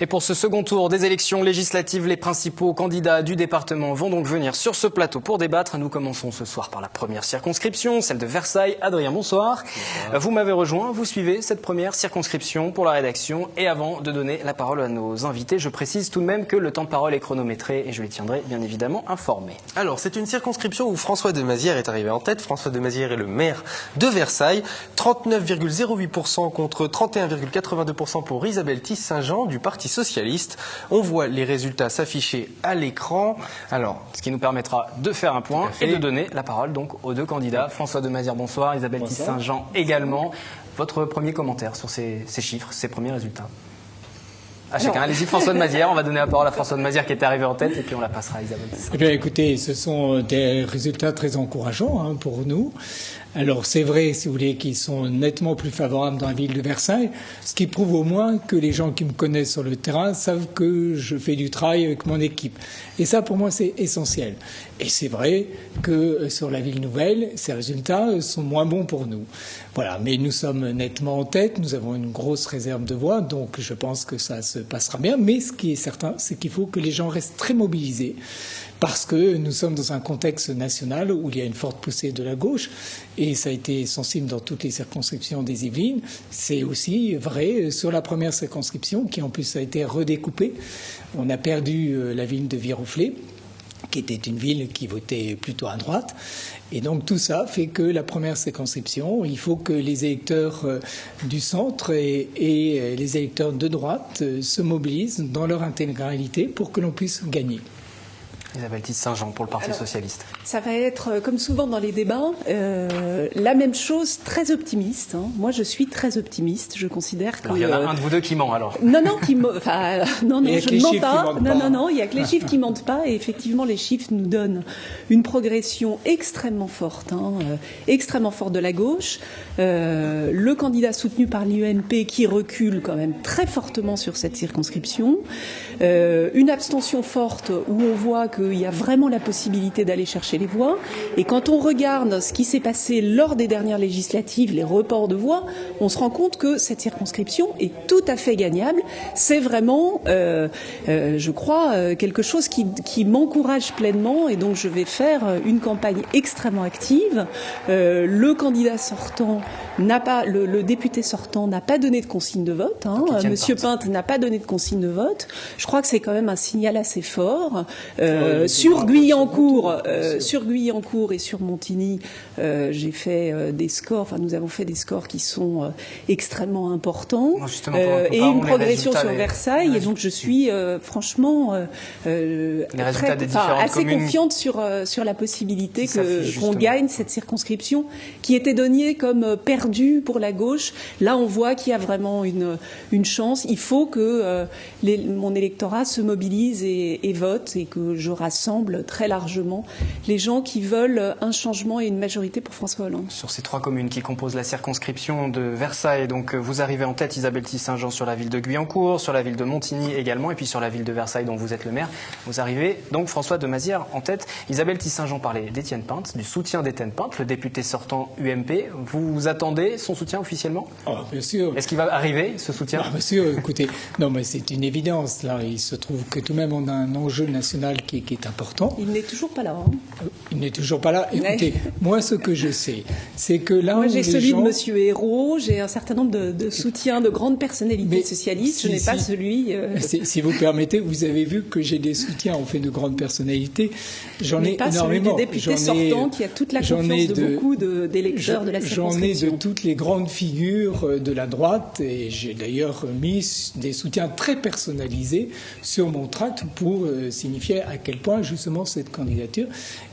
Et pour ce second tour des élections législatives, les principaux candidats du département vont donc venir sur ce plateau pour débattre. Nous commençons ce soir par la première circonscription, celle de Versailles. Adrien, bonsoir. Vous m'avez rejoint, vous suivez cette première circonscription pour la rédaction. Et avant de donner la parole à nos invités, je précise tout de même que le temps de parole est chronométré et je les tiendrai bien évidemment informés. Alors, c'est une circonscription où François de Mazières est arrivé en tête. François de Mazières est le maire de Versailles. 39,08% contre 31,82% pour Isabelle Tisse-Saint-Jean du Parti socialiste. On voit les résultats s'afficher à l'écran. Alors, ce qui nous permettra de faire un point et de donner la parole donc aux deux candidats. François de Mazières, bonsoir. Isabelle Tisse-Saint-Jean également. Votre premier commentaire sur ces chiffres, ces premiers résultats? À chacun. Allez-y, François de Mazières. On va donner la parole à François de Mazières qui est arrivé en tête et puis on la passera à Isabelle Tisse-Saint-Jean. Eh bien, écoutez, ce sont des résultats très encourageants pour nous. Alors, c'est vrai, si vous voulez, qu'ils sont nettement plus favorables dans la ville de Versailles, ce qui prouve au moins que les gens qui me connaissent sur le terrain savent que je fais du travail avec mon équipe. Et ça, pour moi, c'est essentiel. Et c'est vrai que sur la ville nouvelle, ces résultats sont moins bons pour nous. Voilà, mais nous sommes nettement en tête, nous avons une grosse réserve de voix, donc je pense que ça se passera bien. Mais ce qui est certain, c'est qu'il faut que les gens restent très mobilisés, parce que nous sommes dans un contexte national où il y a une forte poussée de la gauche, et ça a été sensible dans toutes les circonscriptions des Yvelines. C'est aussi vrai sur la première circonscription, qui en plus a été redécoupée. On a perdu la ville de Viroflay, qui était une ville qui votait plutôt à droite. Et donc tout ça fait que la première circonscription, il faut que les électeurs du centre et les électeurs de droite se mobilisent dans leur intégralité pour que l'on puisse gagner. Isabelle Tisse-Saint-Jean pour le Parti socialiste. Ça va être, comme souvent dans les débats, la même chose, très optimiste. Moi, je suis très optimiste. Je considère que... Alors, il y en a un de vous deux qui ment, alors. Non, je ne mens pas. Non, il n'y a que les chiffres qui ne mentent pas. Et effectivement, les chiffres nous donnent une progression extrêmement forte, extrêmement forte de la gauche. Le candidat soutenu par l'UMP qui recule quand même très fortement sur cette circonscription. Une abstention forte où on voit qu'il y a vraiment la possibilité d'aller chercher les voix. Et quand on regarde ce qui s'est passé lors des dernières législatives, les reports de voix, on se rend compte que cette circonscription est tout à fait gagnable. C'est vraiment, je crois, quelque chose qui m'encourage pleinement. Et donc, je vais faire une campagne extrêmement active. Le candidat sortant le député sortant n'a pas donné de consigne de vote. Monsieur Pinte n'a pas donné de consigne de vote. Je crois que c'est quand même un signal assez fort. Sur Guyancourt et sur Montigny, j'ai fait des scores. Enfin, nous avons fait des scores qui sont extrêmement importants et une progression sur Versailles. Et donc, je suis franchement assez confiante sur la possibilité qu'on gagne cette circonscription qui était donnée comme perdue pour la gauche. Là, on voit qu'il y a vraiment une chance. Il faut que mon électorat se mobilise et vote et que je rassemble très largement les gens qui veulent un changement et une majorité pour François Hollande. Sur ces trois communes qui composent la circonscription de Versailles, donc vous arrivez en tête, Isabelle Tisse-Saint-Jean, sur la ville de Guyancourt, sur la ville de Montigny également, et puis sur la ville de Versailles dont vous êtes le maire. Vous arrivez donc François de Mazières en tête. Isabelle Tisse-Saint-Jean parlait d'Étienne Pinte, du soutien d'Étienne Pinte, le député sortant UMP. Vous attendez son soutien officiellement? Bien sûr. Est-ce qu'il va arriver, ce soutien? Bien sûr, écoutez, non mais c'est une évidence. Là, il se trouve que tout de même on a un enjeu national qui est important. Il n'est toujours pas là. Il n'est toujours pas là. Écoutez, moi ce que je sais, c'est que là moi, où j'ai les celui gens... de Monsieur Hérault, j'ai un certain nombre de soutiens de grandes personnalités socialistes. Je n'ai pas celui... Si vous permettez, vous avez vu que j'ai des soutiens en fait de grandes personnalités. J'en ai pas énormément. Celui du député sortant qui a toute la confiance de beaucoup d'électeurs de la circonscription. J'en ai de toutes les grandes figures de la droite et j'ai d'ailleurs mis des soutiens très personnalisés sur mon tract pour signifier à quel point justement cette candidature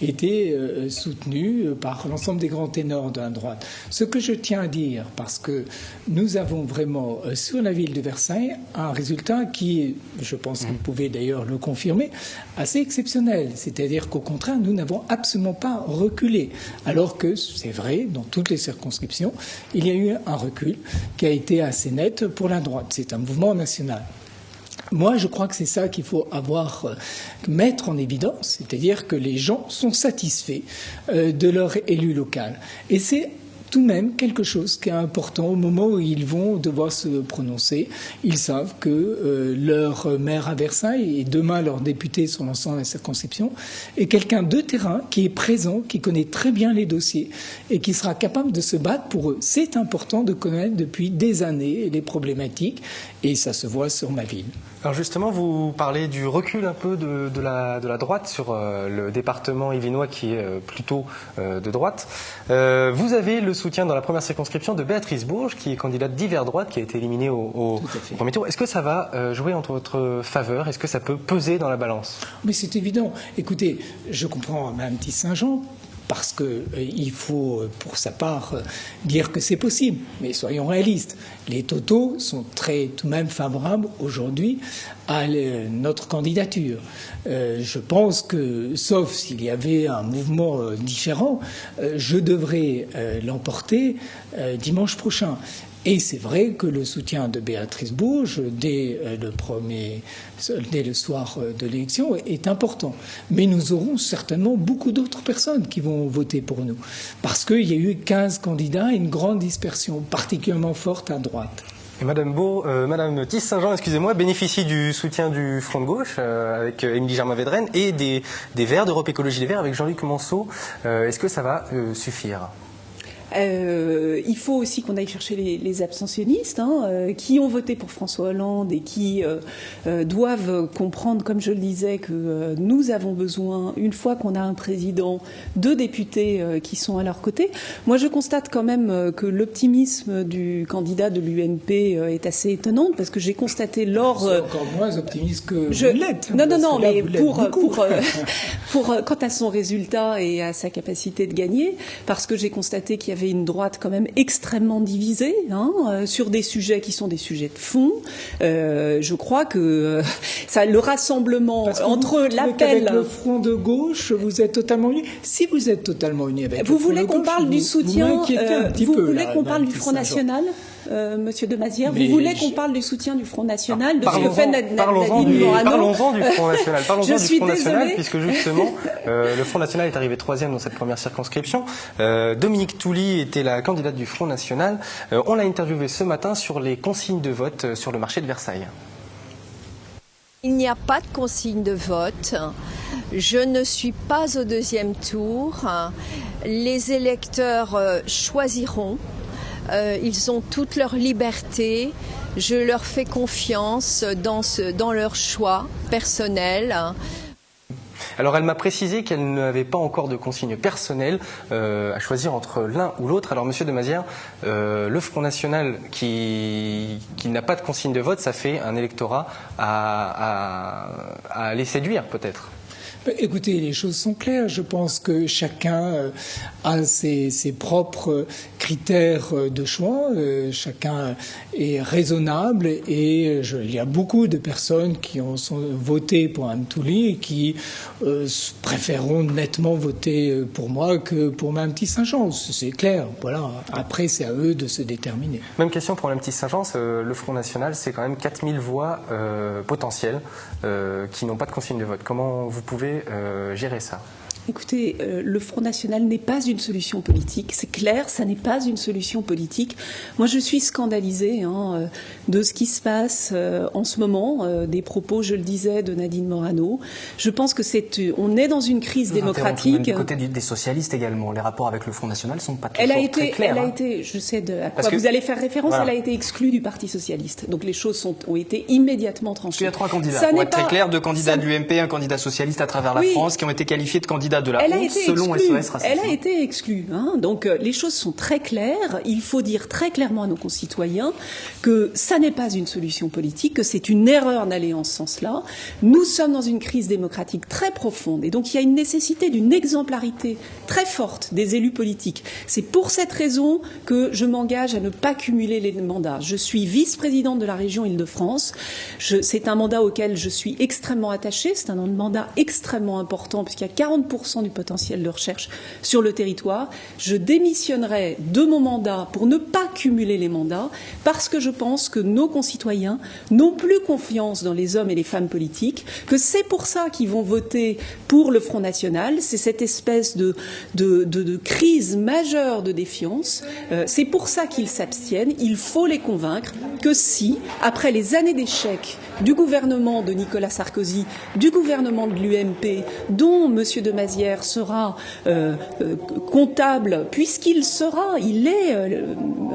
était soutenue par l'ensemble des grands ténors de la droite. Ce que je tiens à dire, parce que nous avons vraiment sur la ville de Versailles un résultat qui est, je pense que vous pouvez d'ailleurs le confirmer, assez exceptionnel. C'est-à-dire qu'au contraire, nous n'avons absolument pas reculé. Alors que, c'est vrai, dans toutes les circonscriptions, il y a eu un recul qui a été assez net pour la droite. C'est un mouvement national. Moi, je crois que c'est ça qu'il faut mettre en évidence, c'est-à-dire que les gens sont satisfaits de leur élu local. Et c'est tout de même quelque chose qui est important au moment où ils vont devoir se prononcer. Ils savent que leur maire à Versailles et demain leur député sur l'ensemble de la circonscription est quelqu'un de terrain qui est présent, qui connaît très bien les dossiers et qui sera capable de se battre pour eux. C'est important de connaître depuis des années les problématiques et ça se voit sur ma ville. Alors justement, vous parlez du recul un peu de la droite sur le département yvelinois qui est plutôt de droite. Vous avez le soutien dans la première circonscription de Béatrice Bourges, qui est candidate d'hiver droite, qui a été éliminée au premier tour. Est-ce que ça va jouer en votre faveur? Est-ce que ça peut peser dans la balance? Mais c'est évident. Écoutez, je comprends Mme Tisse-Saint-Jean, parce qu'il faut, pour sa part, dire que c'est possible. Mais soyons réalistes. Les totaux sont tout de même favorables aujourd'hui à notre candidature. Je pense que, sauf s'il y avait un mouvement différent, je devrais l'emporter dimanche prochain. Et c'est vrai que le soutien de Béatrice Bourges, dès le soir de l'élection, est important. Mais nous aurons certainement beaucoup d'autres personnes qui vont voter pour nous. Parce qu'il y a eu 15 candidats et une grande dispersion, particulièrement forte à droite. Et Madame Tisse-Saint-Jean, excusez-moi, bénéficie du soutien du Front de gauche avec Émilie Germain-Védrenne et des Verts, d'Europe Écologie Les Verts avec Jean-Luc Monceau. Est-ce que ça va suffire ? Il faut aussi qu'on aille chercher les abstentionnistes qui ont voté pour François Hollande et qui doivent comprendre, comme je le disais, que nous avons besoin, une fois qu'on a un président, de députés qui sont à leur côté. Moi, je constate quand même que l'optimisme du candidat de l'UMP est assez étonnant, parce que j'ai constaté lors... C'est encore moins optimiste que vous l'êtes. Non, mais quant à son résultat et à sa capacité de gagner, parce que j'ai constaté qu'il y avait une droite quand même extrêmement divisée sur des sujets qui sont des sujets de fond. Je crois que le rassemblement entre l'appel... Avec le Front de gauche, vous êtes totalement unis. Si vous êtes totalement unis avec vous le Front voulez de qu'on gauche, parle du soutien, vous voulez qu'on parle du Front National, Monsieur de Mazières, vous voulez qu'on parle du soutien du Front National, de ce que fait Nadine Morano? Parlons-en du Front National. Parlons-en du Front National, puisque justement, le Front National est arrivé 3e dans cette première circonscription. Dominique Touly était la candidate du Front National. On l'a interviewé ce matin sur les consignes de vote sur le marché de Versailles. Il n'y a pas de consigne de vote. Je ne suis pas au deuxième tour. Les électeurs choisiront. Ils ont toute leur liberté. Je leur fais confiance dans leur choix personnel. Alors elle m'a précisé qu'elle n'avait pas encore de consigne personnelle à choisir entre l'un ou l'autre. Alors Monsieur de Mazières, le Front National qui n'a pas de consigne de vote, ça fait un électorat à aller séduire peut-être. Écoutez, les choses sont claires. Je pense que chacun a ses propres critères de choix. Chacun est raisonnable et il y a beaucoup de personnes qui ont voté pour Mme Touly et qui préféreront nettement voter pour moi que pour Mme Tisse-Saint-Jean. C'est clair. Voilà. Après, c'est à eux de se déterminer. Même question pour Mme Tisse-Saint-Jean. Le Front National, c'est quand même 4000 voix potentielles qui n'ont pas de consigne de vote. Comment vous pouvez gérer ça? Écoutez, le Front National n'est pas une solution politique. C'est clair, ça n'est pas une solution politique. Moi, je suis scandalisée de ce qui se passe en ce moment, des propos, je le disais, de Nadine Morano. Je pense que on est dans une crise démocratique. Du côté des socialistes également, les rapports avec le Front National sont pas très clairs. Elle a été, je sais à quoi vous allez faire référence, voilà. Elle a été exclue du Parti socialiste. Donc les choses ont été immédiatement tranchées. Il y a 3 candidats. Pour être très clair, 2 candidats de l'UMP, un candidat socialiste à travers la France, qui ont été qualifiés de candidats de la honte selon SOS Racisme. Elle a été exclue. Donc les choses sont très claires. Il faut dire très clairement à nos concitoyens que ça n'est pas une solution politique, que c'est une erreur d'aller en ce sens-là. Nous sommes dans une crise démocratique très profonde et donc il y a une nécessité d'une exemplarité très forte des élus politiques. C'est pour cette raison que je m'engage à ne pas cumuler les mandats. Je suis vice-présidente de la région Île-de-France. C'est un mandat auquel je suis extrêmement attachée. C'est un mandat extrêmement important puisqu'il y a 40% 50% du potentiel de recherche sur le territoire. Je démissionnerai de mon mandat pour ne pas cumuler les mandats, parce que je pense que nos concitoyens n'ont plus confiance dans les hommes et les femmes politiques, que c'est pour ça qu'ils vont voter pour le Front National. C'est cette espèce de crise majeure de défiance. C'est pour ça qu'ils s'abstiennent. Il faut les convaincre que si, après les années d'échec du gouvernement de Nicolas Sarkozy, du gouvernement de l'UMP, dont M. de Mazières sera comptable, puisqu'il est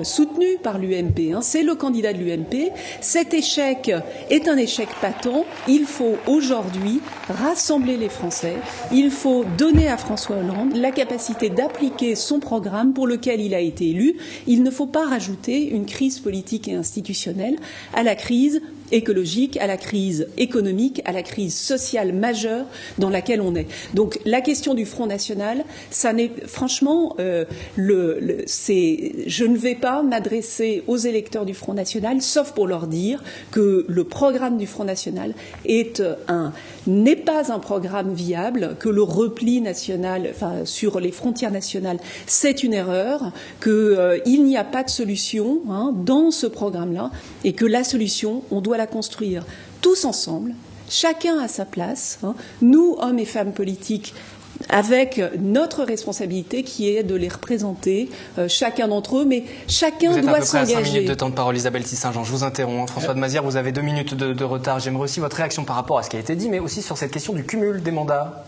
soutenu par l'UMP, c'est le candidat de l'UMP, cet échec est un échec patent. Il faut aujourd'hui rassembler les Français, il faut donner à François Hollande la capacité d'appliquer son programme pour lequel il a été élu. Il ne faut pas rajouter une crise politique et institutionnelle à la crise écologique, à la crise économique, à la crise sociale majeure dans laquelle on est. Donc la question du Front National, ça n'est franchement, je ne vais pas m'adresser aux électeurs du Front National, sauf pour leur dire que le programme du Front National n'est pas un programme viable, que le repli national, sur les frontières nationales, c'est une erreur, qu'il n'y a pas de solution dans ce programme-là, et que la solution, on doit la construire tous ensemble, chacun à sa place, nous, hommes et femmes politiques, avec notre responsabilité qui est de les représenter, chacun d'entre eux, mais chacun doit s'engager. Vous êtes à peu près à 5 minutes de temps de parole, Isabelle Tissot-Saint-Jean. Je vous interromps. François de Mazières, vous avez 2 minutes de retard. J'aimerais aussi votre réaction par rapport à ce qui a été dit, mais aussi sur cette question du cumul des mandats.